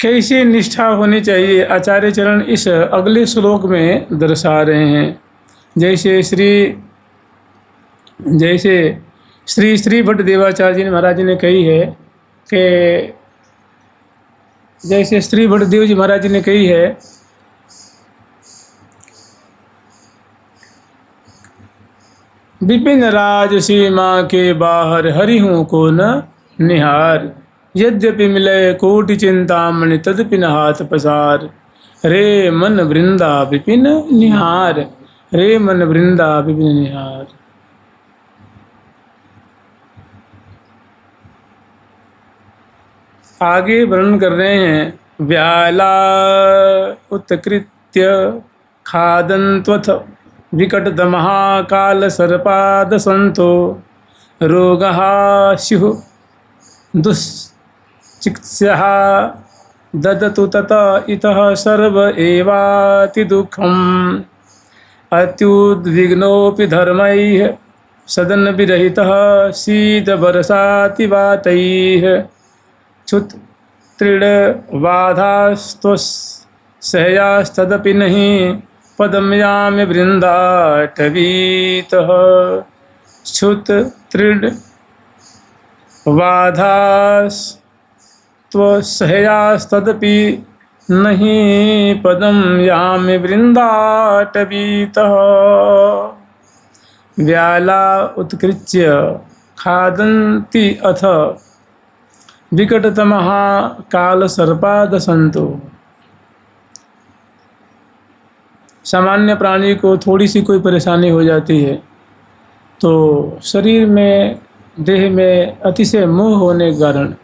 कैसी निष्ठा होनी चाहिए, आचार्य चरण इस अगले श्लोक में दर्शा रहे हैं। जैसे श्री श्री भट्ट देवाचार्य जी महाराज जी ने कही है कि जैसे श्री भट्टदेव जी महाराज जी ने कही है विपिन राज सीमा के बाहर हरि हूँ को न निहार, यद्यपि मिले कोटि चिंतामणि तदपि न हाथ पसार, रे मन वृंदा विपिन निहार, रे मन वृंदा विपिन निहार। आगे वर्णन कर रहे हैं व्याला उत्कृत्य खादन्त्वथ विकटदमः काल सर्पाद संतो रोगः स्युः दुश्चिक्स्यः ददतु तत इतः सर्व एवाति दुःखम् अत्युद्विग्नोऽपि धर्मैः सदन विरहितः शीतबरसाति वातैः च्युत त्रीडबाधास्तदपि नहीं पदम यामि वृंदाटवीतः, च्युत त्रीडबाधास्तदपि नहीं पदम यामि वृंदाटवीतः। व्याला उत्कृच्य खादन्ति अथ विकटतमः काल सर्पाद संतो। सामान्य प्राणी को थोड़ी सी कोई परेशानी हो जाती है तो शरीर में देह में अतिशय मोह होने के कारण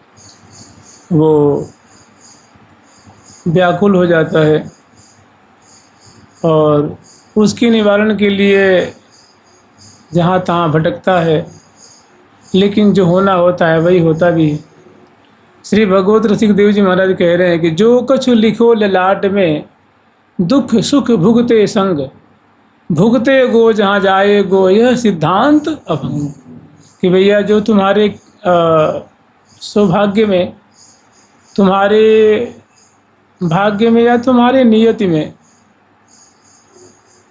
वो व्याकुल हो जाता है और उसके निवारण के लिए जहाँ तहाँ भटकता है, लेकिन जो होना होता है वही होता भी है। श्री भगवत रसिक देव जी महाराज कह रहे हैं कि जो कछु लिखो ललाट में दुख सुख भुगते संग, भुगते गो जहाँ जाए गो यह सिद्धांत अभंग। कि भैया जो तुम्हारे सौभाग्य में, तुम्हारे भाग्य में या तुम्हारे नियति में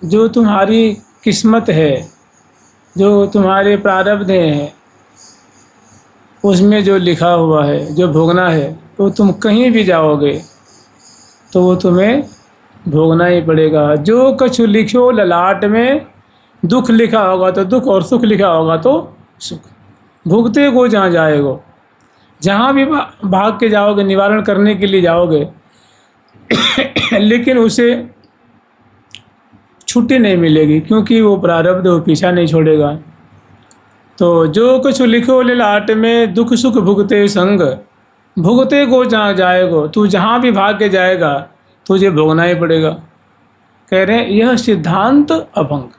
जो तुम्हारी किस्मत है, जो तुम्हारे प्रारब्ध हैं, उसमें जो लिखा हुआ है, जो भोगना है, तो तुम कहीं भी जाओगे तो वो तुम्हें भोगना ही पड़ेगा। जो कछु लिखो ललाट में, दुख लिखा होगा तो दुख और सुख लिखा होगा तो सुख। भुगते को जहाँ जाएगो, जहाँ भी भाग के जाओगे, निवारण करने के लिए जाओगे लेकिन उसे छुट्टी नहीं मिलेगी, क्योंकि वो प्रारब्ध वो पीछा नहीं छोड़ेगा। तो जो कुछ लिखो ललाट में दुख सुख भुगते संग, भुगते को जहाँ जाएगो, तू जहाँ भी भाग के जाएगा तुझे भोगना ही पड़ेगा। कह रहे हैं यह सिद्धांत अभंग।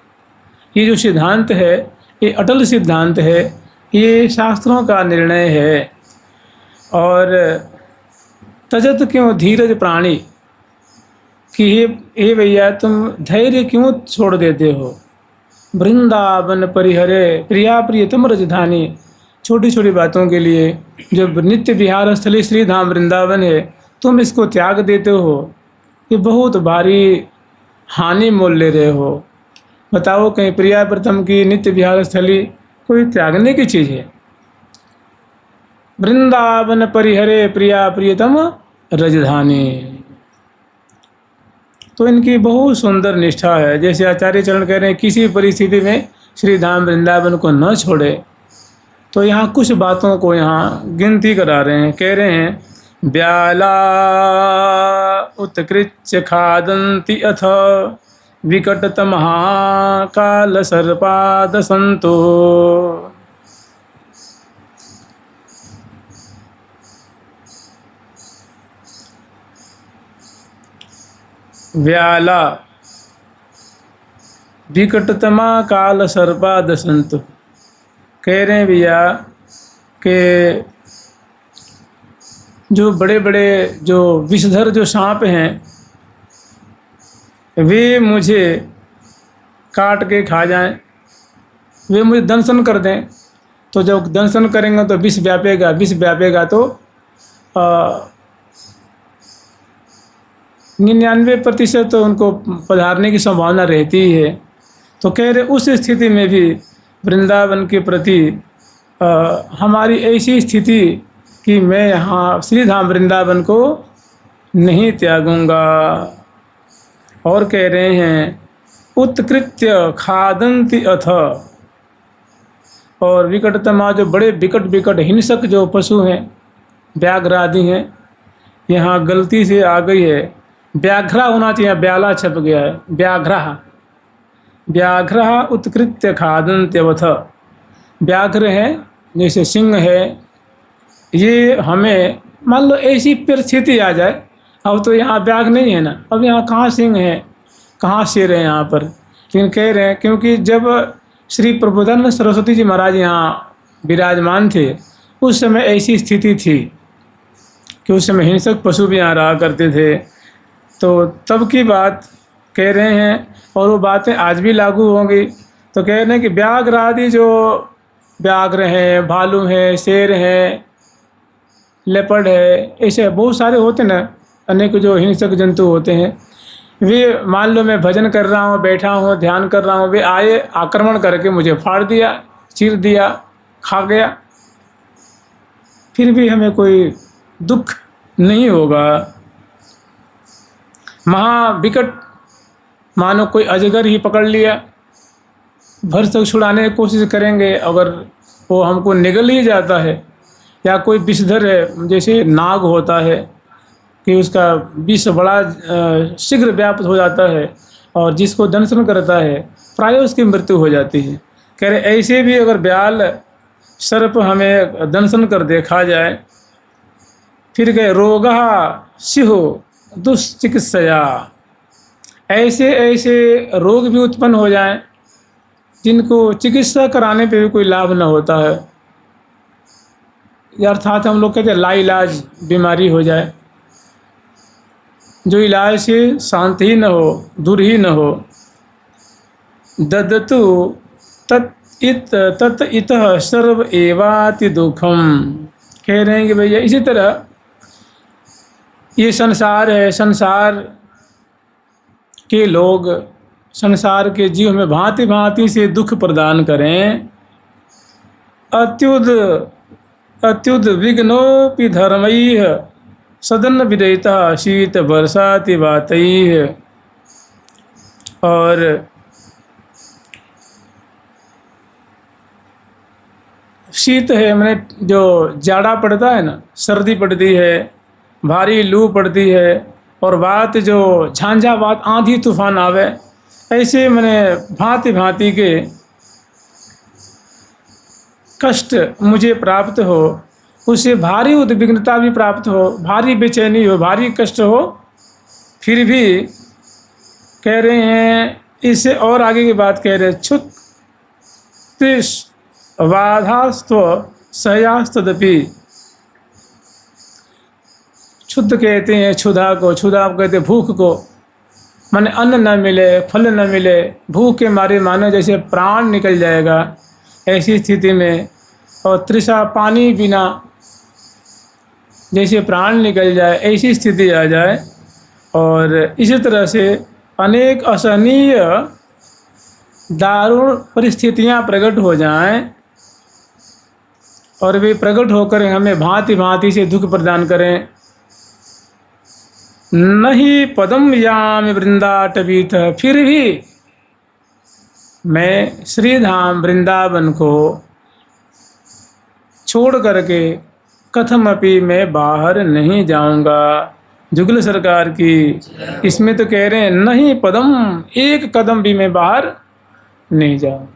ये जो सिद्धांत है ये अटल सिद्धांत है, ये शास्त्रों का निर्णय है। और तजत क्यों धीरज प्राणी, कि हे भैया तुम धैर्य क्यों छोड़ देते हो। वृंदावन परिहरे प्रिया प्रियतम रजधानी, छोटी छोटी बातों के लिए जो नित्य विहार स्थली श्री धाम वृंदावन है, तुम इसको त्याग देते हो, ये बहुत भारी हानि मोल ले रहे हो। बताओ कहीं प्रिया प्रथम की नित्य विहार स्थली कोई त्यागने की चीज़ है। वृंदावन परिहरे प्रिया प्रियतम रजधानी, तो इनकी बहुत सुंदर निष्ठा है। जैसे आचार्य चरण कह रहे हैं किसी परिस्थिति में श्री धाम वृंदावन को न छोड़े, तो यहाँ कुछ बातों को यहाँ गिनती करा रहे हैं। कह रहे हैं व्याला उत्कृच्य खादन्ति अथ विकटतमः काल सर्पाद संतो। व्याला विकटतमा काल सर्पाद संतो। कह रहे हैं भैया कि जो बड़े बड़े जो विषधर जो सांप हैं वे मुझे काट के खा जाएं, वे मुझे दंशन कर दें। तो जब दंशन करेंगे तो विष व्यापेगा, विष व्यापेगा तो 99% तो उनको पधारने की संभावना रहती ही है। तो कह रहे उस स्थिति में भी वृंदावन के प्रति हमारी ऐसी स्थिति कि मैं यहाँ श्री धाम वृंदावन को नहीं त्यागूंगा। और कह रहे हैं उत्कृत्य खादंति अथ, और विकटतमा जो बड़े विकट हिंसक जो पशु हैं, व्याघ्र आदि हैं, यहाँ गलती से आ गई है, व्याघ्रा होना चाहिए, ब्याला छप गया है, व्याघ्र उत्कृत्य खादंत्यवथ। व्याघ्र है जैसे सिंह है, ये हमें मान लो ऐसी परिस्थिति आ जाए, अब तो यहाँ व्याघ्र नहीं है ना, अब यहाँ कहाँ सिंह है, कहाँ शेर है यहाँ पर। लेकिन कह रहे हैं क्योंकि जब श्री प्रबोधानंद सरस्वती जी महाराज यहाँ विराजमान थे, उस समय ऐसी स्थिति थी कि उस समय हिंसक पशु भी यहाँ रहा करते थे। तो तब की बात कह रहे हैं, और वो बातें आज भी लागू होंगी। तो कह रहे हैं कि व्याघ्र आदि जो व्याघ्र हैं, भालू हैं, शेर हैं, लेपर्ड है, ऐसे बहुत सारे होते ना, अनेक जो हिंसक जंतु होते हैं, वे मान लो मैं भजन कर रहा हूँ, बैठा हूँ, ध्यान कर रहा हूँ, वे आए आक्रमण करके मुझे फाड़ दिया, चीर दिया, खा गया, फिर भी हमें कोई दुख नहीं होगा। महाविकट मानो कोई अजगर ही पकड़ लिया, भर तक छुड़ाने की कोशिश करेंगे, अगर वो हमको निगल ही जाता है, या कोई विषधर है जैसे नाग होता है कि उसका विष बड़ा शीघ्र व्याप्त हो जाता है, और जिसको दंशन करता है प्राय उसकी मृत्यु हो जाती है। कह रहे ऐसे भी अगर ब्याल सर्प हमें दंशन कर देखा जाए, फिर गए रोगा सिहो दुष्चिकित्सया, ऐसे ऐसे रोग भी उत्पन्न हो जाएं जिनको चिकित्सा कराने पे भी कोई लाभ न होता है, अर्थात हम लोग कहते हैं लाइलाज बीमारी हो जाए, जो इलाज से शांत ही न हो, दूर ही न हो। ददतु तत इतः सर्व एवाति दुखम। कह रहे हैं कि भैया इसी तरह ये संसार है, संसार के लोग संसार के जीव में भांति भांति से दुख प्रदान करें। अत्युद विघ्नोपि धर्मैः सदन विदयिता शीत बरसाति वातैः। और शीत है मैंने जो जाड़ा पड़ता है ना, सर्दी पड़ती है, भारी लू पड़ती है, और वात जो झांझा वात आंधी तूफान आवे, ऐसे मैंने भांति भांति के कष्ट मुझे प्राप्त हो, उससे भारी उद्विग्नता भी प्राप्त हो, भारी बेचैनी हो, भारी कष्ट हो, फिर भी कह रहे हैं इससे और आगे की बात कह रहे हैं, क्षुत्तिष बाधास्त्व सयास्तदपि। क्षुद्ध कहते हैं क्षुधा को, क्षुधा कहते हैं भूख को, माने अन्न न मिले, फल न मिले, भूख के मारे मानो जैसे प्राण निकल जाएगा, ऐसी स्थिति में, और तृषा पानी बिना जैसे प्राण निकल जाए, ऐसी स्थिति आ जाए, और इसी तरह से अनेक असहनीय दारुण परिस्थितियां प्रकट हो जाएं, और वे प्रकट होकर हमें भांति भांति से दुख प्रदान करें। नहीं पदम यामि वृंदाटवीत, फिर भी मैं श्री धाम वृंदावन को छोड़ करके कथमपि मैं बाहर नहीं जाऊंगा। जुगल सरकार की इसमें तो कह रहे हैं नहीं पदम, एक कदम भी मैं बाहर नहीं जाऊंगा।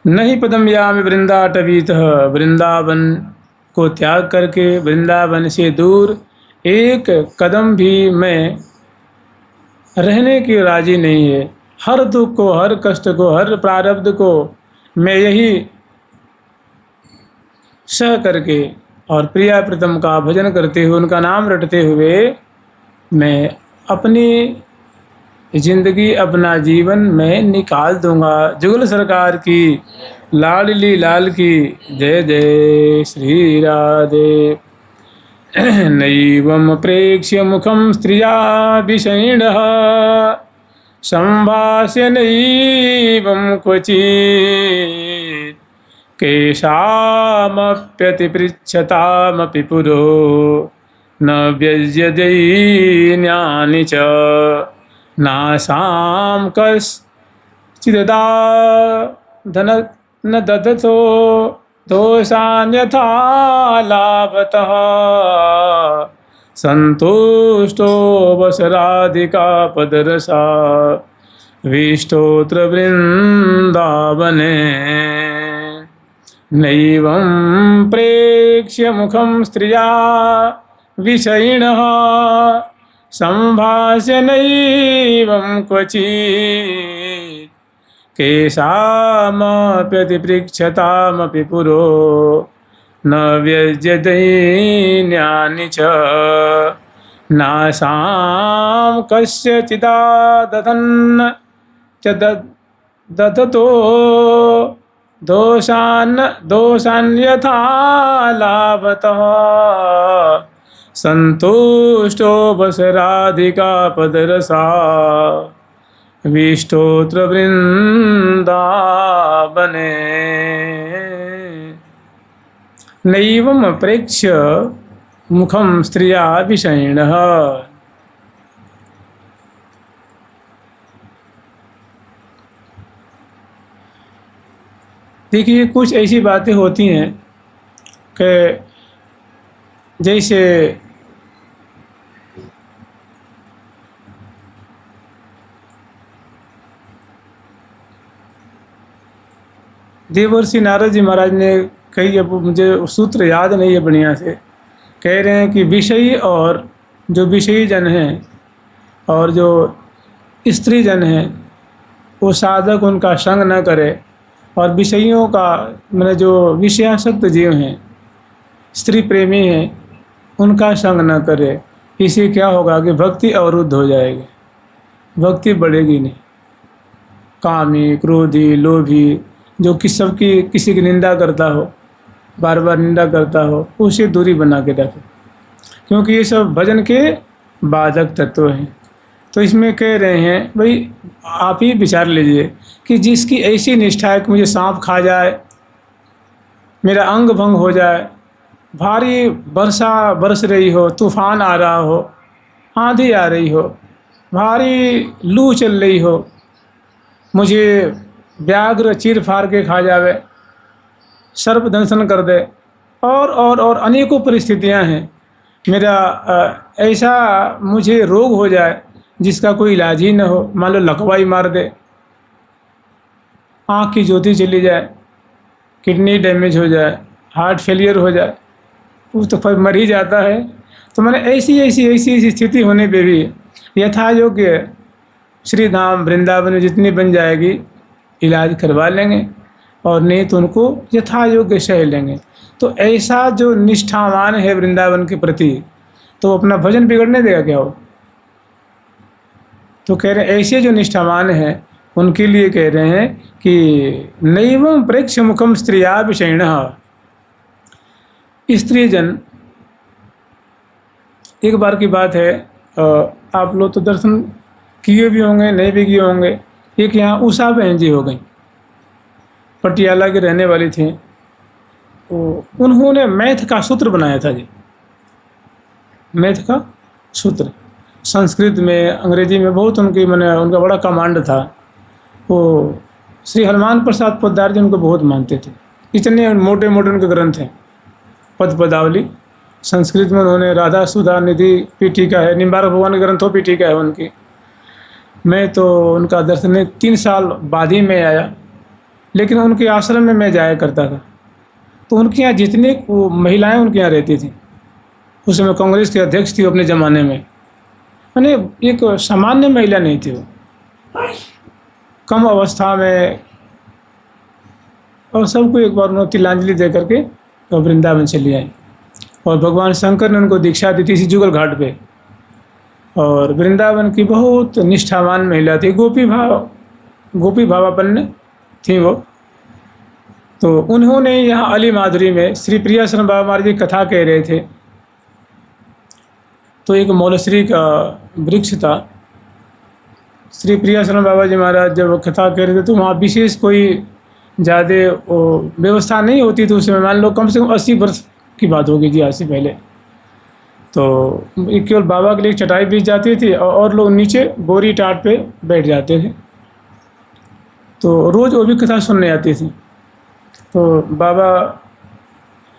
नहीं पदम यामि वृंदाटवीत, वृंदावन को त्याग करके वृंदावन से दूर एक कदम भी मैं रहने की राजी नहीं है। हर दुख को, हर कष्ट को, हर प्रारब्ध को मैं यही सह करके और प्रिया प्रीतम का भजन करते हुए, उनका नाम रटते हुए मैं अपनी जिंदगी, अपना जीवन मैं निकाल दूंगा। जुगल सरकार की लाडली लाल की जय जय श्री राधे। नैवं प्रेक्ष्य मुखं स्त्रिया विषयिणः संभाष्य नैवं क्वचित् केषामप्यतिपृच्छतामपि पुरो न व्यज्यदैन्यानि च नासां कश्चिददा धन न ददतो दोषान्यथा लाभतः संतुष्टो वसराधिका पदरसा विष्टोत्र वृंदावने नैवं प्रेक्ष्य मुखं स्त्रिया विषयिणः संभाष्य नैवं क्वचित् केषामप्यतिपृच्छतामपि पुरो न व्यज्यदैन्यानि च नासां कस्यचिदादधन् च ददतो दोषान्यथा लाभतः संतुष्टो वसराधिका पदरसा विष्टोत्र वृंदावने नैवं प्रेक्ष्य मुखं स्त्रिया विषयिणः। देखिए, कुछ ऐसी बातें होती हैं कि जैसे देवर्षि नारद जी महाराज ने कही, अब मुझे सूत्र याद नहीं है बढ़िया से, कह रहे हैं कि विषयी और जो विषयी जन हैं और जो स्त्री जन हैं वो साधक उनका संग न करे, और विषयों का मैंने जो विषयासक्त जीव हैं, स्त्री प्रेमी हैं, उनका संग न करे। इससे क्या होगा कि भक्ति अवरुद्ध हो जाएगी, भक्ति बढ़ेगी नहीं। कामी, क्रोधी, लोभी, जो कि सबकी किसी की निंदा करता हो, बार बार निंदा करता हो, उसे दूरी बना के रखे, क्योंकि ये सब भजन के बाधक तत्व हैं। तो इसमें कह रहे हैं भाई आप ही विचार लीजिए कि जिसकी ऐसी निष्ठा है कि मुझे सांप खा जाए, मेरा अंग भंग हो जाए, भारी वर्षा बरस रही हो, तूफान आ रहा हो, आंधी आ रही हो, भारी लू चल रही हो, मुझे व्याघ्र चीर फाड़ के खा जावे, सर्प दंशन कर दे, और अनेकों परिस्थितियां हैं। मेरा ऐसा मुझे रोग हो जाए जिसका कोई इलाज ही न हो, मान लो लकवाई मार दे, आँख की ज्योति चली जाए, किडनी डैमेज हो जाए, हार्ट फेलियर हो जाए, वो तो फिर मर ही जाता है। तो मैंने ऐसी स्थिति होने पे भी यथा योग्य श्री धाम वृंदावन में जितनी बन जाएगी इलाज करवा लेंगे, और नहीं तो उनको यथा योग्य सह लेंगे। तो ऐसा जो निष्ठावान है वृंदावन के प्रति, तो अपना भजन बिगड़ने देगा क्या हो? तो कह रहे हैं ऐसे जो निष्ठावान हैं उनके लिए कह रहे हैं कि नैवं प्रेक्ष्य मुखम स्त्रिया विषयिणः। स्त्री जन, एक बार की बात है, आप लोग तो दर्शन किए भी होंगे, नहीं भी किए होंगे। एक यहाँ उषा बहन जी हो गई, पटियाला के रहने वाली थी। तो उन्होंने मैथ का सूत्र बनाया था जी, मैथ का सूत्र। संस्कृत में, अंग्रेजी में बहुत उनकी उनका बड़ा कमांड था। वो श्री हनुमान प्रसाद पोद्दार जी उनको बहुत मानते थे, इतने मोटे मोटे उनके ग्रंथ हैं। पद पदावली संस्कृत में उन्होंने राधा सुधा निधि पीठिका है, निम्बारक भगवान ग्रंथों पीठिका है उनकी। मैं तो उनका दर्शन 3 साल बाद ही मैं आया, लेकिन उनके आश्रम में मैं जाया करता था। तो उनके यहाँ जितने महिलाएं उनके यहाँ रहती थी, उस समय कांग्रेस के अध्यक्ष थी अपने ज़माने में, मैंने एक सामान्य महिला नहीं थी वो, कम अवस्था में। और सबको एक बार उन्होंने तिलांजलि दे करके तो वृंदावन चली आई, और भगवान शंकर ने उनको दीक्षा दी थी इसी जुगल घाट पे। और वृंदावन की बहुत निष्ठावान महिला थी, गोपी भावापन्न थी वो। तो उन्होंने यहाँ अली माधुरी में श्री प्रिया शरण बाबा महाराज जी कथा कह रहे थे, तो एक मौलश्री का वृक्ष था। श्री प्रियाश्रम बाबा जी महाराज जब कथा कह रहे थे तो वहाँ विशेष कोई ज़्यादा व्यवस्था नहीं होती थी उसमें। मान लो कम से कम 80 वर्ष की बात होगी जी, 80 पहले। तो एक केवल बाबा के लिए चटाई बिछ जाती थी और लोग नीचे बोरी टाट पे बैठ जाते थे। तो रोज़ वो भी कथा सुनने आती थी। तो बाबा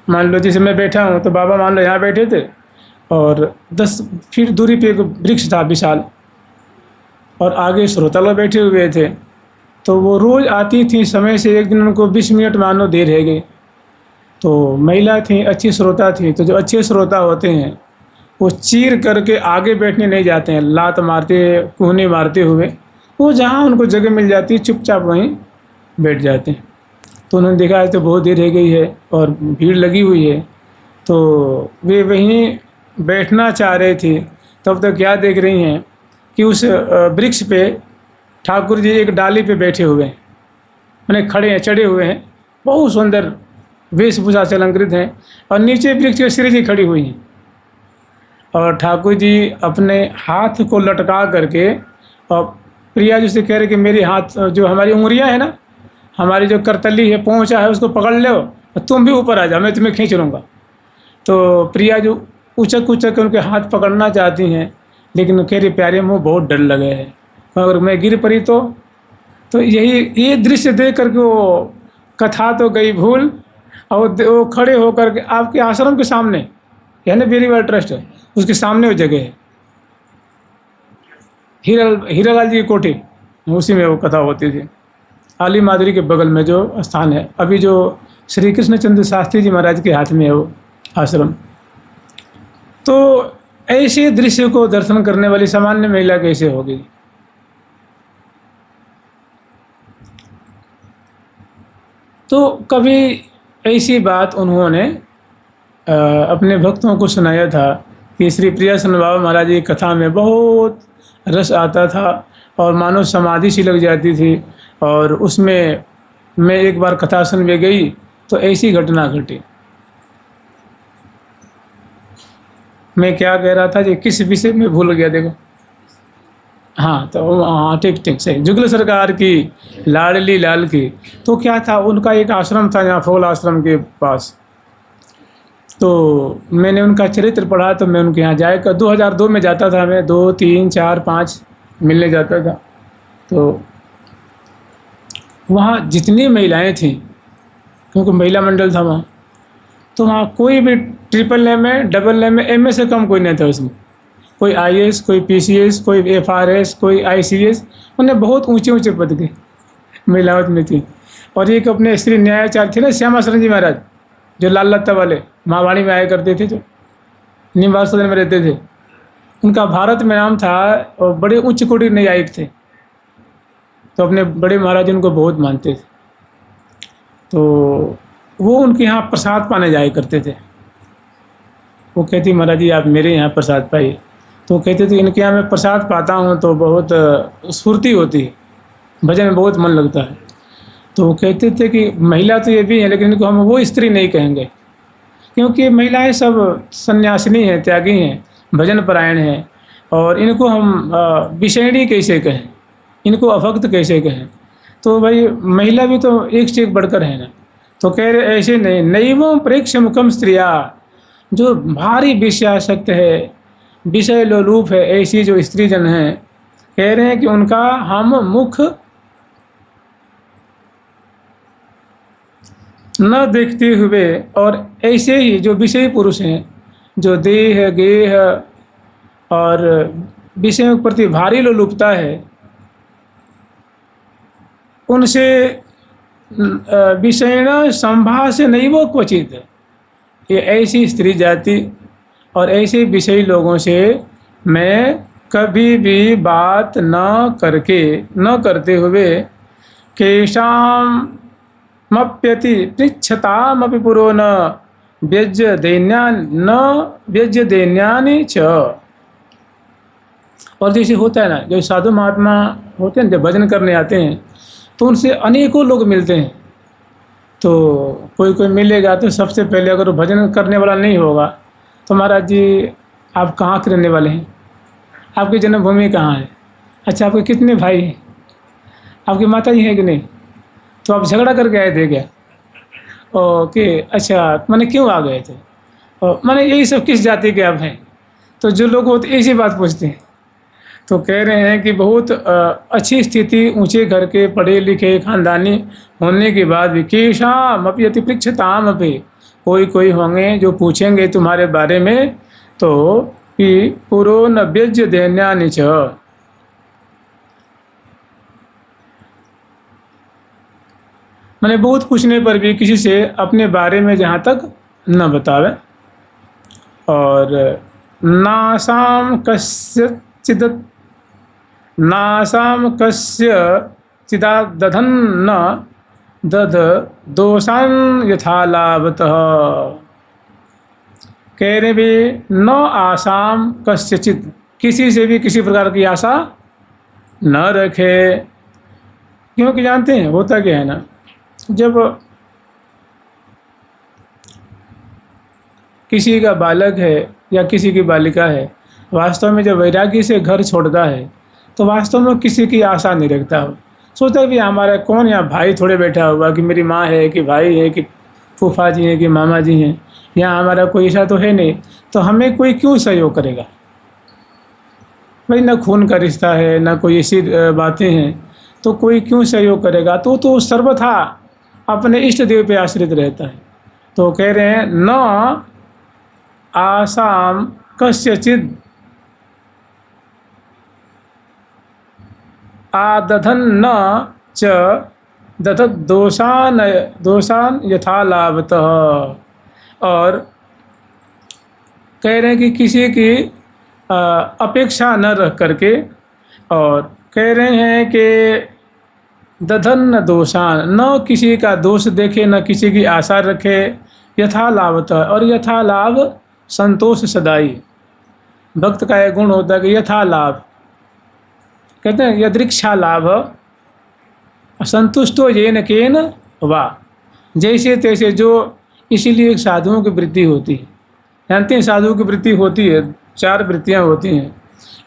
मान लो जैसे मैं बैठा हूँ तो बाबा मान लो यहाँ बैठे थे और 10 फीट दूरी पे एक वृक्ष था विशाल, और आगे श्रोता लोग बैठे हुए थे। तो वो रोज़ आती थी समय से। एक दिन उनको 20 मिनट मानो देर रह गई। तो महिला थी, अच्छी श्रोता थी। तो जो अच्छे श्रोता होते हैं वो चीर करके आगे बैठने नहीं जाते हैं, लात मारते कूहनी मारते हुए। वो जहाँ उनको जगह मिल जाती है चुपचाप वहीं बैठ जाते हैं। तो उन्होंने देखा है तो बहुत देर रह गई है और भीड़ लगी हुई है, तो वे वहीं बैठना चाह रहे थे। तब तक क्या देख रही हैं कि उस वृक्ष पे ठाकुर जी एक डाली पे बैठे हुए हैं, मैंने खड़े हैं, चढ़े हुए हैं, बहुत सुंदर वेशभूषा से अलंकृत हैं। और नीचे वृक्ष के श्री जी खड़ी हुई हैं और ठाकुर जी अपने हाथ को लटका करके और प्रिया जी से कह रहे कि मेरे हाथ, जो हमारी उंगलियां है ना, हमारी जो करतली है, पोंछा है, उसको पकड़ लो, तुम भी ऊपर आ जाओ, मैं तुम्हें खींच लूँगा। तो प्रिया जो उचक उचक के उनके हाथ पकड़ना चाहती हैं, लेकिन कह रही प्यारे मुँह बहुत डर लगे है, अगर मैं गिर पड़ी तो ये दृश्य देख करके वो कथा तो गई भूल। और वो खड़े होकर के आपके आश्रम के सामने, यानी बेरीवाल ट्रस्ट है उसके सामने वो जगह है, हीरालाल जी की कोठी, उसी में वो कथा होती थी। आली माधुरी के बगल में जो स्थान है, अभी जो श्री कृष्ण चंद्र शास्त्री जी महाराज के हाथ में है वो आश्रम। तो ऐसे दृश्य को दर्शन करने वाली सामान्य महिला कैसे होगी? तो कभी ऐसी बात उन्होंने अपने भक्तों को सुनाया था कि श्री प्रियाश्रम बाबा महाराज की कथा में बहुत रस आता था और मानो समाधि सी लग जाती थी। और उसमें मैं एक बार कथा सुनने गई तो ऐसी घटना घटी। मैं क्या कह रहा था जी, किस विषय में भूल गया, देखो। हाँ, तो हाँ ठीक सही, जुगल सरकार की लाडली लाल की। तो क्या था, उनका एक आश्रम था यहाँ फूल आश्रम के पास। तो मैंने उनका चरित्र पढ़ा, तो मैं उनके यहाँ जाए 2002 में जाता था, मैं 2, 3, 4, 5 मिलने जाता था। तो वहाँ जितनी महिलाएं थीं, क्योंकि महिला मंडल था वहाँ, तो वहाँ कोई भी triple M A, double M A से कम कोई नहीं था उसमें। कोई IAS, कोई PCS, कोई FRS, कोई ICS, उन्हें बहुत ऊंचे ऊंचे पद के महिलाओं में थी। और एक अपने श्री न्यायाचार्य थे ना, श्यामा शरण जी महाराज, जो लाल लत्ता वाले महावाणी में आया करते थे, जो निवास सदन में रहते थे, उनका भारत में नाम था और बड़े उच्च कोटि के न्यायिक थे। तो अपने बड़े महाराज उनको बहुत मानते थे। तो वो उनके यहाँ प्रसाद पाने जाया करते थे। वो कहती महाराज जी आप मेरे यहाँ प्रसाद पाइए। तो कहते थे इनके यहाँ मैं प्रसाद पाता हूँ तो बहुत स्फूर्ति होती है, भजन में बहुत मन लगता है। तो वो कहते थे कि महिला तो ये भी है, लेकिन इनको हम वो स्त्री नहीं कहेंगे, क्योंकि महिलाएं सब सन्यासिनी हैं, त्यागी हैं, भजन परायण हैं, और इनको हम विषयणी कैसे कहें, इनको अभक्त कैसे कहें। तो भाई महिला भी तो एक से एक बढ़कर है ना। तो कह रहे ऐसे नहीं, नैवं प्रेक्ष्य मुखम स्त्रिया, जो भारी विषयासक्त है, विषय लोलूप है, ऐसी जो स्त्री जन हैं, कह रहे हैं कि उनका हम मुख न देखते हुए, और ऐसे ही जो विषय पुरुष हैं, जो देह गेह और विषयों के प्रति भारी लोलुपता है, उनसे विषयण संभाष्य नहीं वो क्वचित है। ये ऐसी स्त्री जाति और ऐसे विषयी लोगों से मैं कभी भी बात न करते हुए केषामप्यति पृच्छतामपि पुरो न व्यज्य दैन्यानि च। और जैसे होता है ना, जो साधु महात्मा होते हैं, जब भजन करने आते हैं तो उनसे अनेकों लोग मिलते हैं। तो कोई मिलेगा तो सबसे पहले, अगर वो भजन करने वाला नहीं होगा तो महाराज जी आप कहाँ के रहने वाले हैं, आपकी जन्मभूमि कहाँ है, अच्छा आपके कितने भाई हैं, आपकी माता जी हैं कि नहीं, तो आप झगड़ा करके आए थे क्या, ओके अच्छा मैंने क्यों आ गए थे, और मैंने यही सब किस जाति के आप हैं। तो जो लोग होते ऐसी बात पूछते हैं। तो कह रहे हैं कि बहुत अच्छी स्थिति, ऊंचे घर के, पढ़े लिखे खानदानी होने के बाद भी केशाम अपि अति पृच्छताम अपि, कोई होंगे जो पूछेंगे तुम्हारे बारे में, तो कि पुरो न व्यज्य दैन्यानि च, मैंने बहुत पूछने पर भी किसी से अपने बारे में जहाँ तक न बतावे, और नासाम कस्य चिदत नासाम कस्य चिदा दधन न दध दोषान यथा लाभतः, कह रहे भी न आसाम कस्यचित, किसी से भी किसी प्रकार की आशा न रखे, क्योंकि जानते हैं होता क्या है ना, जब किसी का बालक है या किसी की बालिका है, वास्तव में जब वैरागी से घर छोड़ता है तो वास्तव में किसी की आशा नहीं रखता हो, सोचता है कि हमारा कौन यहाँ भाई थोड़े बैठा हुआ, कि मेरी माँ है कि भाई है कि फूफा जी हैं कि मामा जी हैं, यहाँ हमारा कोई ऐसा तो है नहीं, तो हमें कोई क्यों सहयोग करेगा भाई, ना खून का रिश्ता है ना कोई ऐसी बातें हैं, तो कोई क्यों सहयोग करेगा, तो सर्वथा अपने इष्ट देव पे आश्रित रहता है। तो कह रहे हैं न आसाम कस्यचिद आदधन न च दधत दोषान यथा लाभतः, और कह रहे हैं कि किसी की अपेक्षा न रख करके, और कह रहे हैं कि दधन न दोषान, न किसी का दोष देखे न किसी की आशा रखे, यथा लाभतः, और यथा लाभ संतोष सदाई, भक्त का एक गुण होता है कि यथा लाभ, कहते हैं यदृक्षा लाभ संतुष्टो येन केन वा, जैसे तैसे जो, इसीलिए साधुओं की वृत्ति होती है, जानते हैं साधुओं की वृत्ति होती है, 4 वृत्तियाँ होती हैं,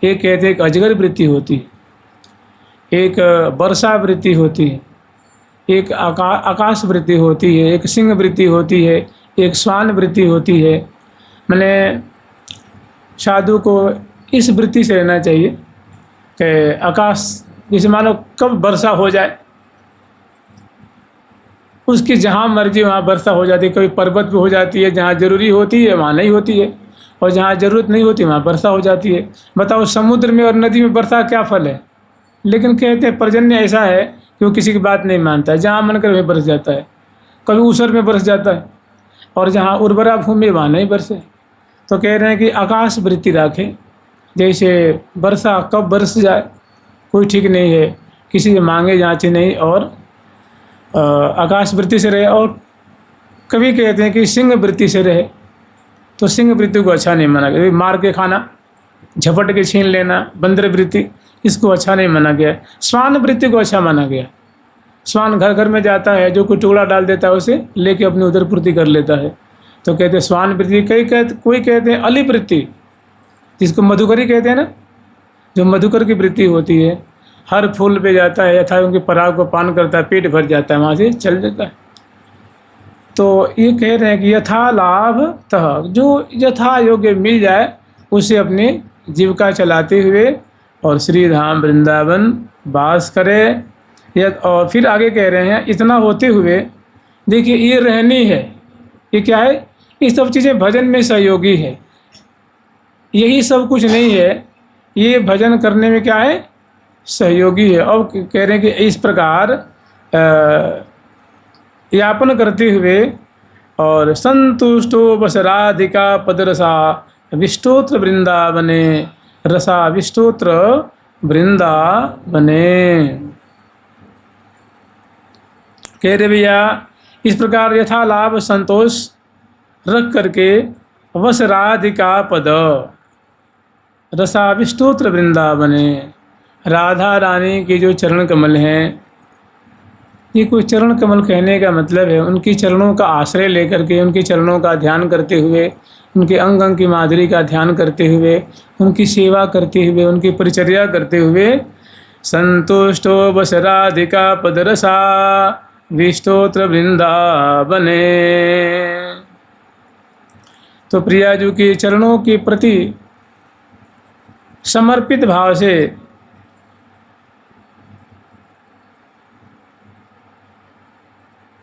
एक कहते हैं एक अजगर वृत्ति होती है, एक वर्षा वृत्ति होती है, एक आकाश वृत्ति होती है, एक सिंह वृत्ति होती है, एक श्वान वृत्ति होती है। मैंने साधु को इस वृत्ति से रहना चाहिए कि आकाश, जैसे मानो कब वर्षा हो जाए, उसकी जहाँ मर्जी वहाँ वर्षा हो जाती है, कभी पर्वत पे हो जाती है, जहाँ ज़रूरी होती है वहाँ नहीं होती है, और जहाँ ज़रूरत नहीं होती वहाँ वर्षा हो जाती है। बताओ समुद्र में और नदी में वर्षा क्या फल है, लेकिन कहते हैं पर्जन्य ऐसा है कि वो किसी की बात नहीं मानता है, जहाँ मन कर वहीं बरस जाता है, कभी ऊसर में बरस जाता है, और जहाँ उर्वरा भूमि वहाँ नहीं बरसे। तो कह रहे हैं कि आकाश वृत्ति रखें, जैसे वर्षा कब बरस जाए कोई ठीक नहीं है, किसी से मांगे जांचे नहीं, और आकाश वृत्ति से रहे। और कभी कहते हैं कि सिंह वृत्ति से रहे, तो सिंह वृत्ति को अच्छा नहीं माना गया, मार के खाना, झपट के छीन लेना, बंदर वृत्ति, इसको अच्छा नहीं माना गया। श्वान वृत्ति को अच्छा माना गया, श्वान घर घर में जाता है, जो कोई टुकड़ा डाल देता है उसे लेके अपनी उधर पूर्ति कर लेता है, तो कहते हैं श्वान वृत्ति। कोई कहते हैं अली वृत्ति, जिसको मधुकरी कहते हैं ना, जो मधुकर की वृत्ति होती है, हर फूल पे जाता है, यथा उनके पराग को पान करता है, पेट भर जाता है, वहाँ से चल जाता है। तो ये कह रहे हैं कि यथा लाभ तह, जो यथा योग्य मिल जाए उसे अपनी जीविका चलाते हुए और श्री धाम वृंदावन वास करे। और फिर आगे कह रहे हैं इतना होते हुए, देखिए ये रहनी है, ये क्या है, ये सब चीज़ें भजन में सहयोगी है, यही सब कुछ नहीं है, ये भजन करने में क्या है, सहयोगी है। और कह रहे हैं कि इस प्रकार यापन करते हुए और संतुष्टो बस राधिका पदरसा विष्टोत्र वृंदावने, रसा विष्टोत्र वृंदावने। कह रहे भैया इस प्रकार यथा लाभ संतोष रख करके वस राधिका पद रसा विष्टोत्र वृंदावने, राधा रानी के जो चरण कमल हैं, ये कोई चरण कमल कहने का मतलब है उनकी चरणों का आश्रय लेकर के, उनके चरणों का ध्यान करते हुए, उनके अंग अंग की माधुरी का ध्यान करते हुए, उनकी सेवा करते हुए, उनकी परिचर्या करते हुए संतुष्टो बस राधिका पदरसा विष्टोत्र वृंदावने। तो प्रियाजू के चरणों के प्रति समर्पित भाव से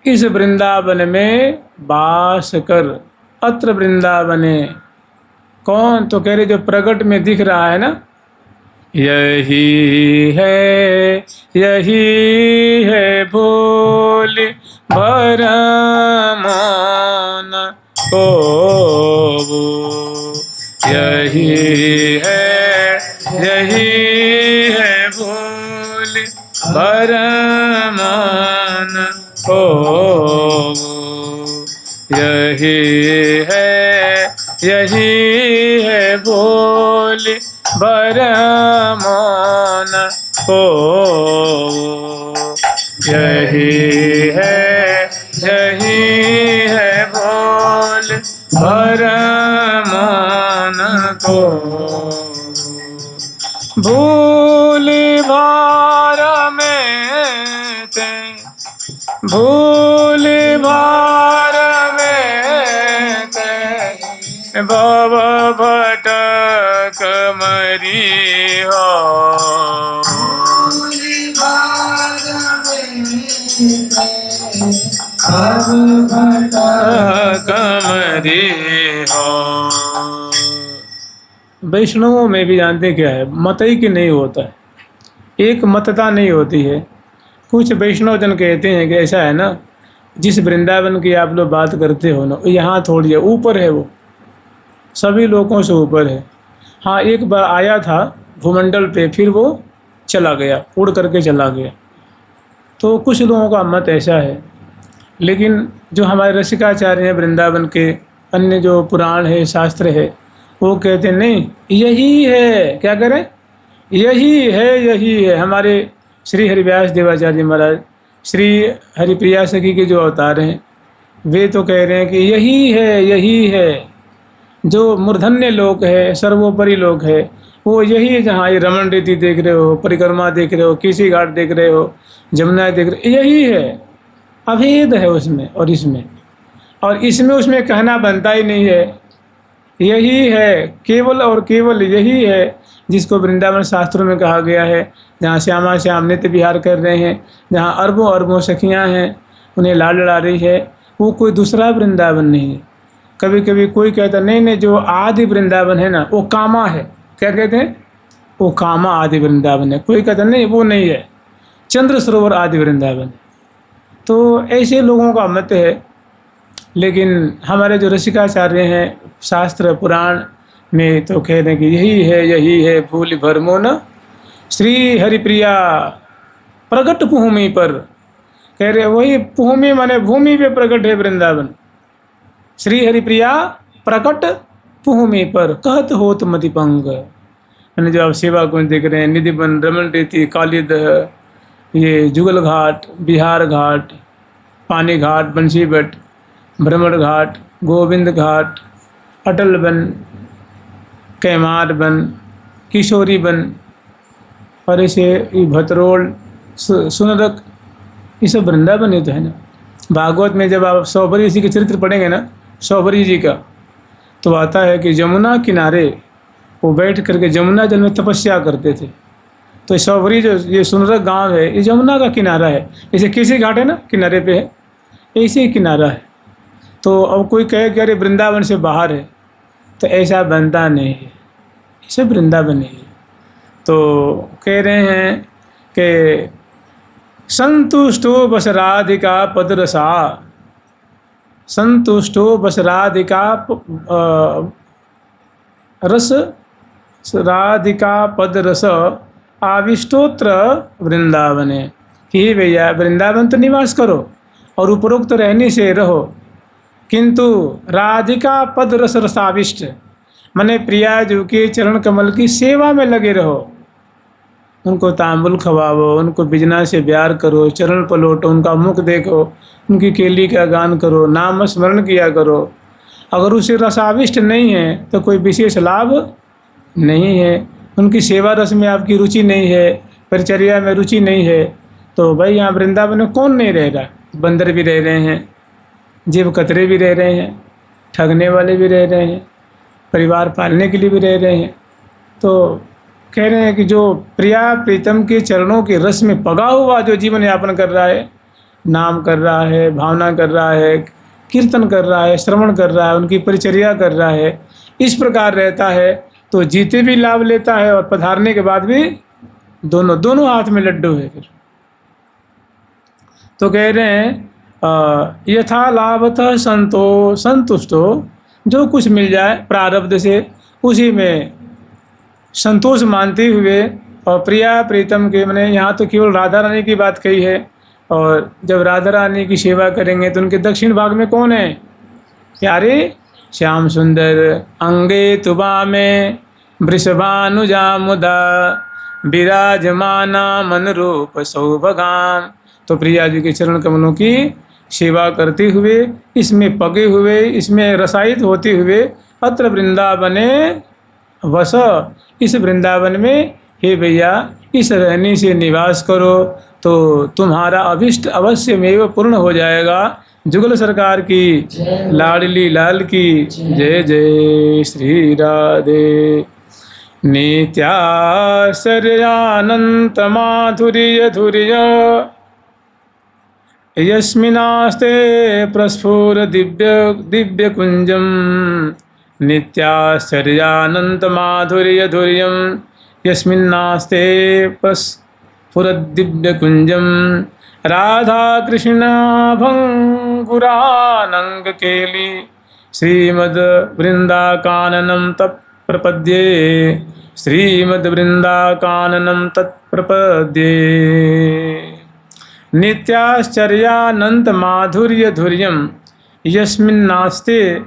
इस वृंदावन में वास कर। अत्र वृंदावने कौन? तो कह रहे जो प्रकट में दिख रहा है ना, यही है भोले भरमान को, यही है भोले भरमान को, यही है भोले बरमान को, यही है भोले बरमान को। भूले भार में ते, भूले भार में ते, बाबा भटक मरी हो, भटक मरी हो। वैष्णवों में भी जानते क्या है, मतई की नहीं होता है, एक मतता नहीं होती है। कुछ वैष्णव जन कहते हैं कि ऐसा है ना, जिस वृंदावन की आप लोग बात करते हो ना, यहाँ थोड़ी है ऊपर है, वो सभी लोगों से ऊपर है। हाँ, एक बार आया था भूमंडल पे, फिर वो चला गया, उड़ करके चला गया। तो कुछ लोगों का मत ऐसा है, लेकिन जो हमारे रसिकाचार्य हैं वृंदावन के, अन्य जो पुराण है, शास्त्र है, वो कहते नहीं, यही है। क्या करें? यही है। हमारे श्री हरिव्यास देवाचार्य महाराज, श्री हरिप्रिया सखी के जो अवतार हैं, वे तो कह रहे हैं कि यही है। जो मूर्धन्य लोक है, सर्वोपरि लोक है, वो यही है। जहाँ ये रमण रीति देख रहे हो, परिक्रमा देख रहे हो, किसी घाट देख रहे हो, जमुना देख रहे हो, यही है। अभेद है उसमें और इसमें, और इसमें उसमें कहना बनता ही नहीं है। यही है, केवल और केवल यही है, जिसको वृंदावन शास्त्रों में कहा गया है। जहाँ श्यामा श्याम नित्य विहार कर रहे हैं, जहाँ अरबों अरबों सखियाँ हैं, उन्हें लाड लड़ा रही है, वो कोई दूसरा वृंदावन नहीं है। कभी कभी कोई कहता नहीं, जो आदि वृंदावन है ना, वो कामा है। क्या कहते हैं? वो कामा आदि वृंदावन है। कोई कहता नहीं, वो नहीं है, चंद्र सरोवर आदि वृंदावन है। तो ऐसे लोगों का मत है। लेकिन हमारे जो रसिकाचार्य हैं शास्त्र पुराण में, तो कह रहे हैं कि यही है भूल भरमो न श्री हरिप्रिया प्रकट भूमि पर। कह रहे वही भूमि माने भूमि पे प्रकट है वृंदावन। श्री हरिप्रिया प्रकट भूमि पर कहत होत मतिपंग। मैंने जो आप सेवा कुंज देख रहे हैं, निधिवन, रमण रीति, कालीदह, ये जुगल घाट, बिहार घाट, पानी घाट, बंसी भट्ट, भ्रमण घाट, गोविंद घाट, अटल वन, कैमार वन, किशोरी वन, और ऐसे भतरोल, सुनरक, ये सब वृंदावन ही तो है ना। भागवत में जब आप सौभरी जी के चरित्र पढ़ेंगे ना, सौभरी जी का, तो आता है कि यमुना किनारे वो बैठ करके यमुना जल में तपस्या करते थे। तो सौभरी जो ये सुनरक गांव है, ये यमुना का किनारा है। जैसे किसी घाट है ना, किनारे पे है, ऐसे ही किनारा है। तो अब कोई कहे कि अरे वृंदावन से बाहर है, तो ऐसा बनता नहीं है, इसे वृंदावन ही है। तो कह रहे हैं कि संतुष्टो बस राधिका पदरसा, संतुष्टो बस राधिका रस, राधिका पद रस आविष्टोत्र वृंदावने। कि भैया वृंदावन तो निवास करो और उपरोक्त रहने से रहो, किंतु राधिका पद रस रसाविष्ट, माने प्रिया जी के चरण कमल की सेवा में लगे रहो। उनको तांबुल खवाओ, उनको बिजना से प्यार करो, चरण पलोटो, उनका मुख देखो, उनकी केली का गान करो, नाम स्मरण किया करो। अगर उसे रसाविष्ट नहीं है तो कोई विशेष लाभ नहीं है। उनकी सेवा रस में आपकी रुचि नहीं है, परिचर्या में रुचि नहीं है, तो भाई यहाँ वृंदावन में कौन नहीं रह रहा। बंदर भी रह रहे हैं, जेब कतरे भी रह रहे हैं, ठगने वाले भी रह रहे हैं, परिवार पालने के लिए भी रह रहे हैं। तो कह रहे हैं कि जो प्रिया प्रीतम के चरणों के रस में पगा हुआ जो जीवन यापन कर रहा है, नाम कर रहा है, भावना कर रहा है, कीर्तन कर रहा है, श्रवण कर रहा है, उनकी परिचर्या कर रहा है, इस प्रकार रहता है तो जीते भी लाभ लेता है और पधारने के बाद भी दोनों हाथ में लड्डू है। फिर तो कह रहे हैं यथा लाभतः संतुष्टो, जो कुछ मिल जाए प्रारब्ध से उसी में संतोष मानते हुए, और प्रिया प्रीतम के, मैंने यहाँ तो केवल राधा रानी की बात कही है। और जब राधा रानी की सेवा करेंगे तो उनके दक्षिण भाग में कौन है? प्यारे श्याम सुंदर अंगे तुबा में वृषभानुजा मुदा विराजमाना मन रूप सौभगाम। तो प्रिया जी के चरण कमलों की सेवा करते हुए, इसमें पगे हुए, इसमें रसायित होते हुए, अत्र वृंदावने वस, इस वृंदावन में हे भैया इस रहने से निवास करो तो तुम्हारा अभिष्ट अवश्य में पूर्ण हो जाएगा। जुगल सरकार की लाडली लाल की जय जय श्री राधे। नित्याश्चर्यानंत माधुर्य धुर्य यस्मिनास्ते प्रस्फुर दिव्य कुंजम। नित्याश्चर्यानंत माधुर्य धुर्यम यस्मिन्नास्ते प्रस्फुरद्दिव्य कुंजम। राधा कृष्ण भंगुरानंग केली श्रीमद वृंदाकाननम तत्प्रपद्ये। श्रीमद वृंदाकाननम तत्प्रपद्ये। नित्याश्चर्यानंत माधुर्य धुर्यम यस्मिन्नास्ते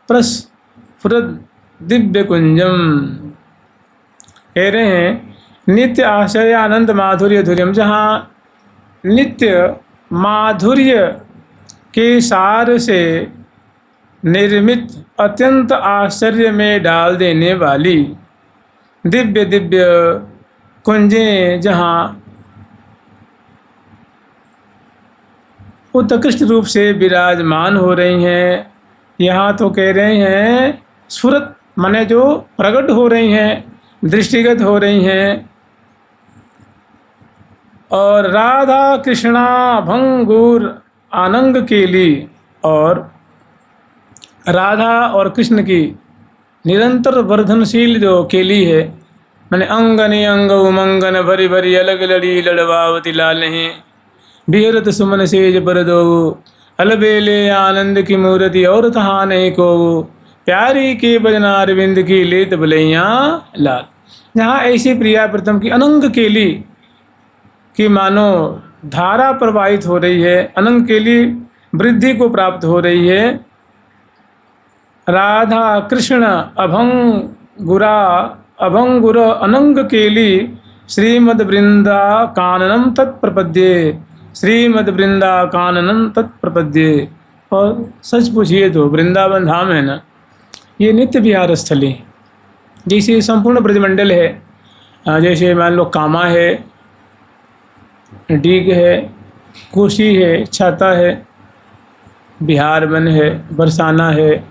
प्रस्फुरद दिव्य कुंजम। कह रहे हैं नित्य आश्चर्य आनंद माधुर्य धुर्यम, जहाँ नित्य माधुर्य के सार से निर्मित अत्यंत आश्चर्य में डाल देने वाली दिव्य दिव्य कुंजें जहाँ उत्कृष्ट रूप से विराजमान हो रही हैं, यहाँ तो कह रहे हैं स्फुरत माने जो प्रकट हो रही हैं, दृष्टिगत हो रही हैं। और राधा कृष्णा भंगुर आनंग केली, और राधा और कृष्ण की निरंतर वर्धनशील जो केली है, मैंने अंगनि अंग उमंगन भरी भरी अलग लड़ी लड़वावती लाल नहीं बिहरत सुमन सेज पर दो अलबेले आनंद की मूर्ति और तहा नहीं को प्यारी के बजना अरविंद की लेत बलैया लाल। जहाँ ऐसी प्रिया प्रीतम की अनंग केली की मानो धारा प्रवाहित हो रही है, अनंग केली वृद्धि को प्राप्त हो रही है। राधा कृष्ण अभंगुर अनंग केली श्रीमद वृंदा काननम तत्प्रपद्ये। श्रीमद वृंदा काननम तत्प्रपद्ये। और सच पूछिए तो वृंदावन धाम है ना, ये नित्य विहार स्थली, जैसे संपूर्ण ब्रजमंडल है। जैसे मान लो कामा है, डीग है, कोशी है, छाता है, बिहार वन है, बरसाना है,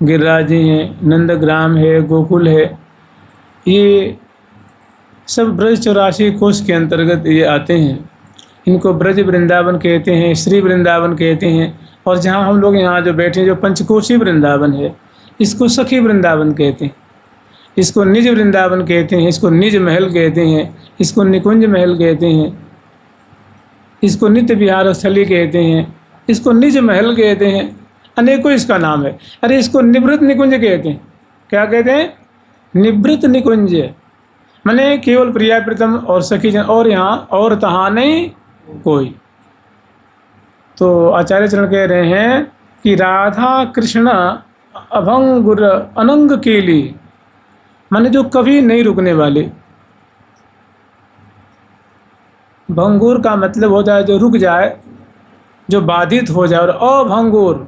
गिरिराजी हैं, नंदग्राम है, गोकुल है, ये सब ब्रज 84 कोष के अंतर्गत ये आते हैं। इनको ब्रज वृंदावन कहते हैं, श्री वृंदावन कहते हैं। और जहाँ हम लोग यहाँ जो बैठे हैं, जो पंचकोशी वृंदावन है, इसको सखी वृंदावन कहते हैं, इसको निज वृंदावन कहते हैं, इसको निज महल कहते हैं, इसको निकुंज महल कहते हैं, इसको नित्य विहार स्थली कहते हैं, इसको निज महल कहते हैं, अनेकों इसका नाम है। अरे इसको निवृत्त निकुंज कहते हैं। क्या कहते हैं? निवृत्त निकुंज, माने केवल प्रिया प्रीतम और सखी जन, और यहाँ और तहाँ नहीं कोई। तो आचार्य चरण कह रहे हैं कि राधा कृष्ण अभंगुर अनंग केली, माने जो कभी नहीं रुकने वाले, भंगुर का मतलब होता है जो रुक जाए, जो बाधित हो जाए, और अभंगुर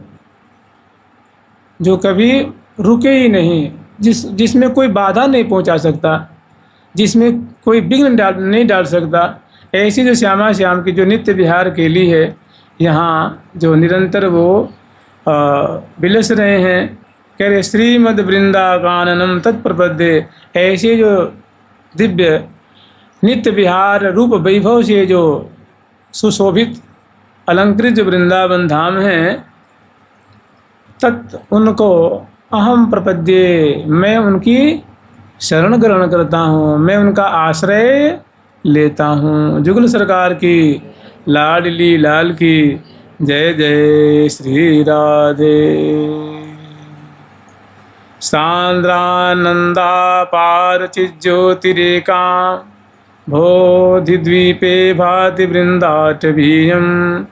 जो कभी रुके ही नहीं, जिसमें कोई बाधा नहीं पहुंचा सकता, जिसमें कोई विघ्न नहीं डाल सकता। ऐसी जो श्यामा श्याम की जो नित्य विहार के लिए है, यहाँ जो निरंतर वो विलस रहे हैं। कह रहे श्रीमद वृंदाकाननम तत्प्रपद्ये, ऐसे जो दिव्य नित्य विहार रूप वैभव से जो सुशोभित अलंकृत जो वृंदावन धाम है, तत् उनको अहम प्रपद्ये, मैं उनकी शरण ग्रहण करता हूँ, मैं उनका आश्रय लेता हूँ। जुगल सरकार की लाडली लाल की जय जय श्री राधे। सांद्रानंदा पार चिज्योतिरेका बोधिद्वीपे भाति वृंदाटवीयं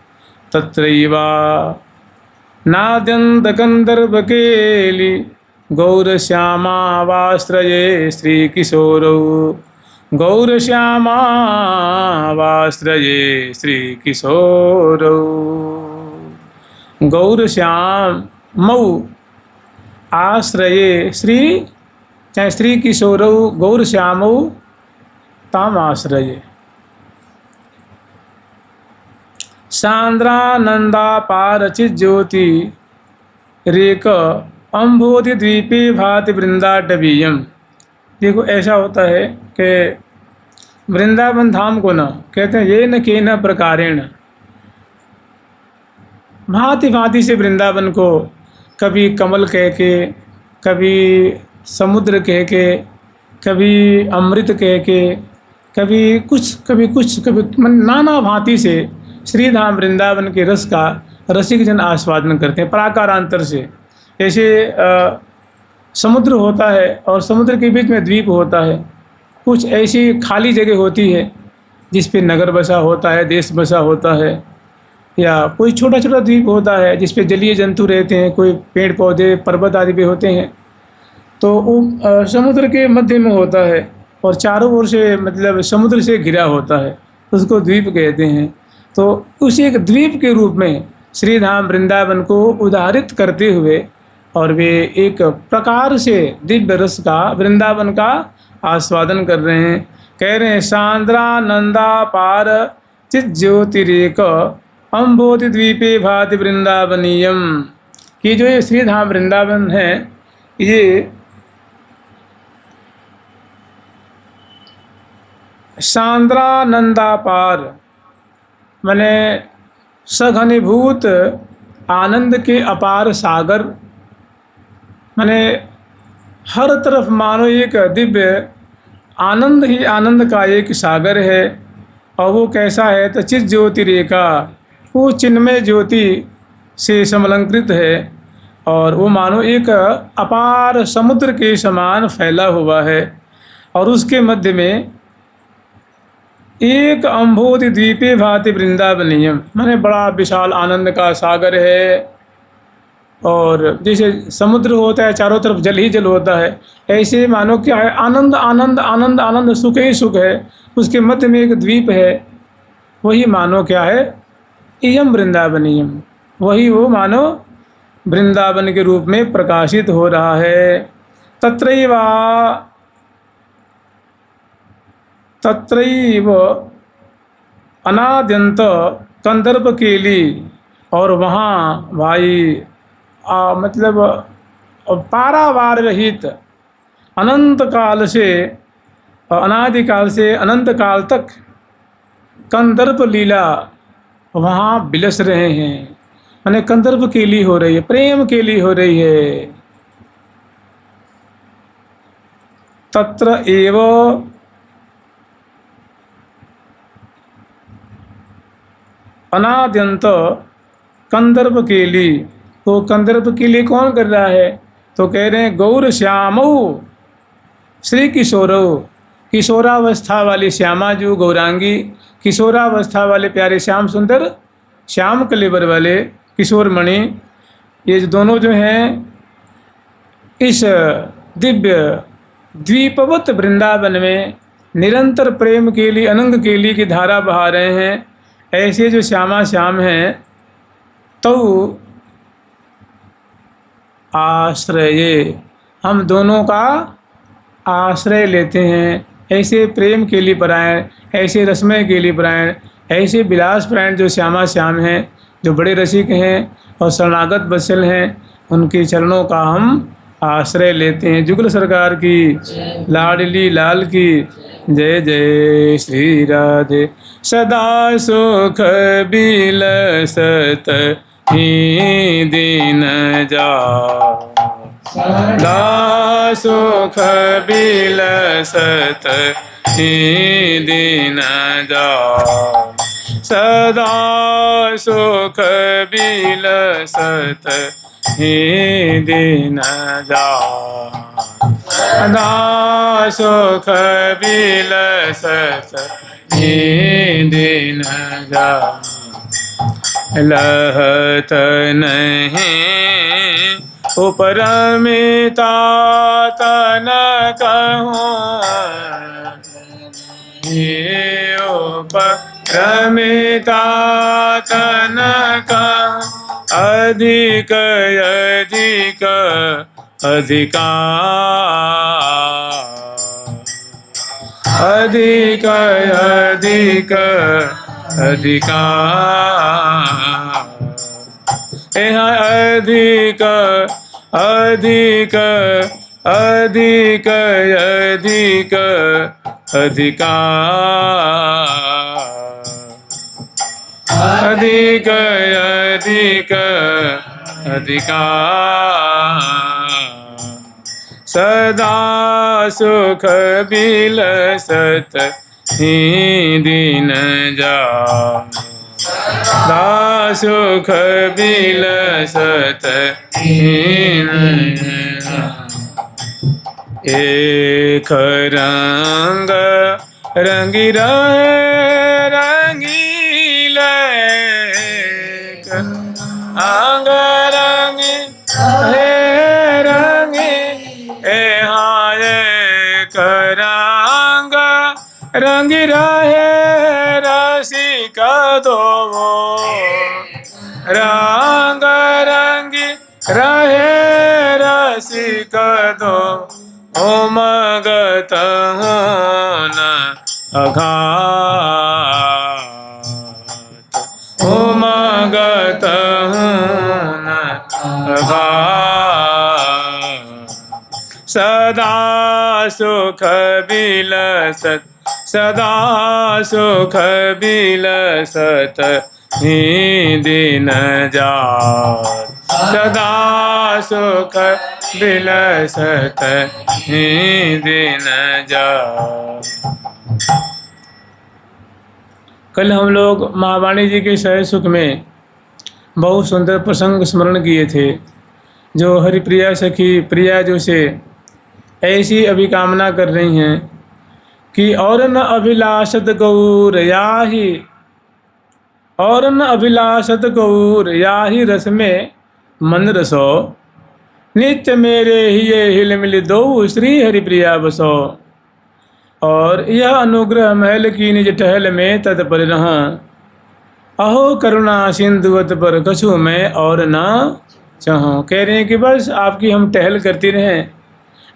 तत्रैवा नाद्यन्तकन्दर्पकेलि गौरश्यामावाश्रये श्रीकिशोरौ, गौरश्यामावाश्रये श्रीकिशोरौ। गौरश्यामौ आश्रये श्री, चाहे श्री किशोरौ गौरश्यामौ ताम आश्रये। सांद्रानंदा पारचित ज्योति रेक अम्बोधि द्वीपे भाति वृंदाटवीयम। देखो ऐसा होता है कि वृंदावन धाम को ना कहते हैं ये न के न प्रकारेण, भांति भांति से वृंदावन को कभी कमल कह के, कभी समुद्र कह के, कभी अमृत कह के, कभी कुछ कभी नाना भांति से श्रीधाम वृंदावन के रस का रसिक जन आस्वादन करते हैं प्राकारांतर से। जैसे समुद्र होता है और समुद्र के बीच में द्वीप होता है, कुछ ऐसी खाली जगह होती है जिस पे नगर बसा होता है, देश बसा होता है, या कोई छोटा छोटा द्वीप होता है जिस पे जलीय जंतु रहते हैं, कोई पेड़ पौधे पर्वत आदि पे होते हैं। तो वो समुद्र के मध्य में होता है और चारों ओर से मतलब समुद्र से घिरा होता है, उसको द्वीप कहते हैं। तो उसी एक द्वीप के रूप में श्रीधाम वृंदावन को उदाहरित करते हुए और वे एक प्रकार से दिव्य रस का वृंदावन का आस्वादन कर रहे हैं। कह रहे हैं सांद्रानंदा पार चित ज्योतिरेक अम्बोधि द्वीपे भाति वृंदावनीयम, कि जो ये श्रीधाम वृंदावन है ये सांद्रानंदा पार माने सघनीभूत आनंद के अपार सागर, माने हर तरफ मानो एक दिव्य आनंद ही आनंद का एक सागर है। और वो कैसा है तो चित ज्योति रेखा, वो चिन्मय ज्योति से समलंकृत है और वो मानो एक अपार समुद्र के समान फैला हुआ है। और उसके मध्य में एक अम्बोधि द्वीपे भाति वृंदावनीयम, माने बड़ा विशाल आनंद का सागर है। और जैसे समुद्र होता है चारों तरफ जल ही जल होता है, ऐसे मानो क्या है आनंद आनंद आनंद आनंद सुख ही सुख है। उसके मध्य में एक द्वीप है, वही मानो क्या है इयम वृंदावनीयम, वही वो मानो वृंदावन के रूप में प्रकाशित हो रहा है। तत्रैव अनाद्यंत कंदर्प केली, और वहाँ भाई मतलब पारावार रहित अनंत काल से अनादिकाल से अनंत काल तक कंदर्प लीला वहाँ बिलस रहे हैं। माने कंदर्प केली हो रही है, प्रेम केली हो रही है। तत्र एव अनाद्यंत कंदर्प केली, तो कंदर्प केली कौन कर रहा है तो कह रहे हैं गौर श्यामौ श्री किशोरौ, किशोरावस्था वाली श्यामा जो गौरांगी, किशोरावस्था वाले प्यारे श्याम सुंदर श्याम कलेवर वाले किशोर मणि, ये जो दोनों जो हैं इस दिव्य द्वीपवत वृंदावन में निरंतर प्रेम के लिए अनंग केली की धारा बहा रहे हैं, ऐसे जो श्यामा श्याम हैं तो आश्रय, हम दोनों का आश्रय लेते हैं। ऐसे प्रेम के लिए परायण, ऐसे रसमय के लिए परायण, ऐसे विलास परायण जो श्यामा श्याम हैं, जो बड़े रसिक हैं और शरणागत वत्सल हैं, उनके चरणों का हम आश्रय लेते हैं। जुगल सरकार की, लाडली लाल की जय जय। श्री राधे। सदा सुख बिलसत ही दिन जा, सदा सुख बिलसत ही दिन जा, सदा सुख बिलसत ही दिन जा, सदा सुख बिलसत ही दिन जा। लहत नहीं उपरमिता तन कहूँ, ये उपरमिता तन कहूँ, अधिक अधिक अधिकार, अधिक अधिक अधिकार, यहाँ अधिक अधिक अधिक अधिक अधिकार, अधिक अधिक अधिकार। सदा सुख बिलसत ही दिन जा, सदा सुख बिलसत ही दिन जा। एक रंग रंगी रहे रंगील, एक अंग रंगी रहे रंगी, यहाँ एक रंग रंगी रहे रसिक दो, रंग रंगी रहे रसिक दो, ओ मगत हूँ न अघात, ओ मगत हूँ न अघात। सदा सुख बिलसत, सदा सुख बिलसत ही दिन जात, सदा सुख बिलसत ही दिन जात। कल हम लोग महावाणी जी के सहज सुख में बहुत सुंदर प्रसंग स्मरण किए थे, जो हरिप्रिया सखी प्रिया जो से ऐसी अभिकामना कर रही हैं कि और न अभिलाषत गौर याही, और न अभिलाषत गौर याही रस में मन रसो, नित्य मेरे ही ये हिल मिल दो श्री हरिप्रिया बसो। और यह अनुग्रह महल की निज टहल में तत्पर रहा, अहो करुणा सिंधुवत पर कछु मैं और ना चाहूँ। कह रहे हैं कि बस आपकी हम टहल करती रहें,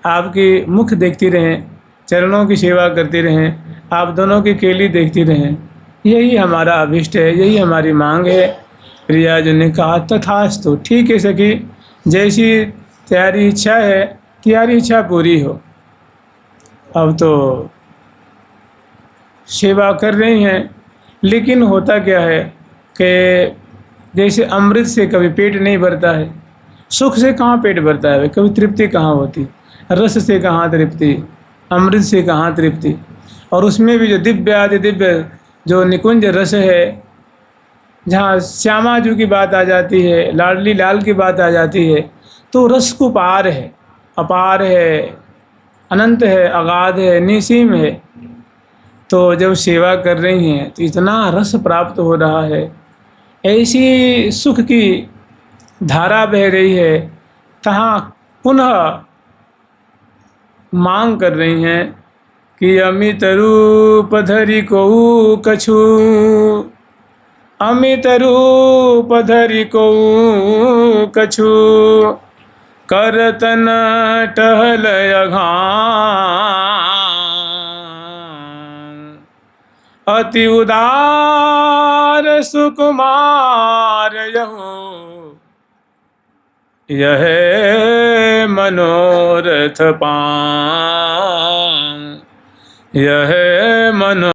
आपकी मुख देखती रहें, चरणों की सेवा करती रहें, आप दोनों की केली देखती रहें, यही हमारा अभिष्ट है, यही हमारी मांग है। प्रिया जी ने कहा तथास्तु, ठीक है सखी, जैसी तुम्हारी इच्छा है तुम्हारी इच्छा पूरी हो। अब तो सेवा कर रही हैं, लेकिन होता क्या है कि जैसे अमृत से कभी पेट नहीं भरता है, सुख से कहाँ पेट भरता है, कभी तृप्ति कहाँ होती, रस से कहाँ तृप्ति, अमृत से कहाँ तृप्ति। और उसमें भी जो दिव्य आदि दिव्य जो निकुंज रस है, जहाँ श्यामा जी की बात आ जाती है, लाडली लाल की बात आ जाती है, तो रस को पार है, अपार है, अनंत है, अगाध है, निसीम है। तो जब सेवा कर रही हैं तो इतना रस प्राप्त हो रहा है, ऐसी सुख की धारा बह रही है, तहाँ पुनः मांग कर रही हैं कि अमित रूप धरि कोउ कछु, अमित रूप धरि कोउ कछु, करतन टहल अघान। अति उदार सुकुमार यहु, यह मनोरथ पान, यह मनो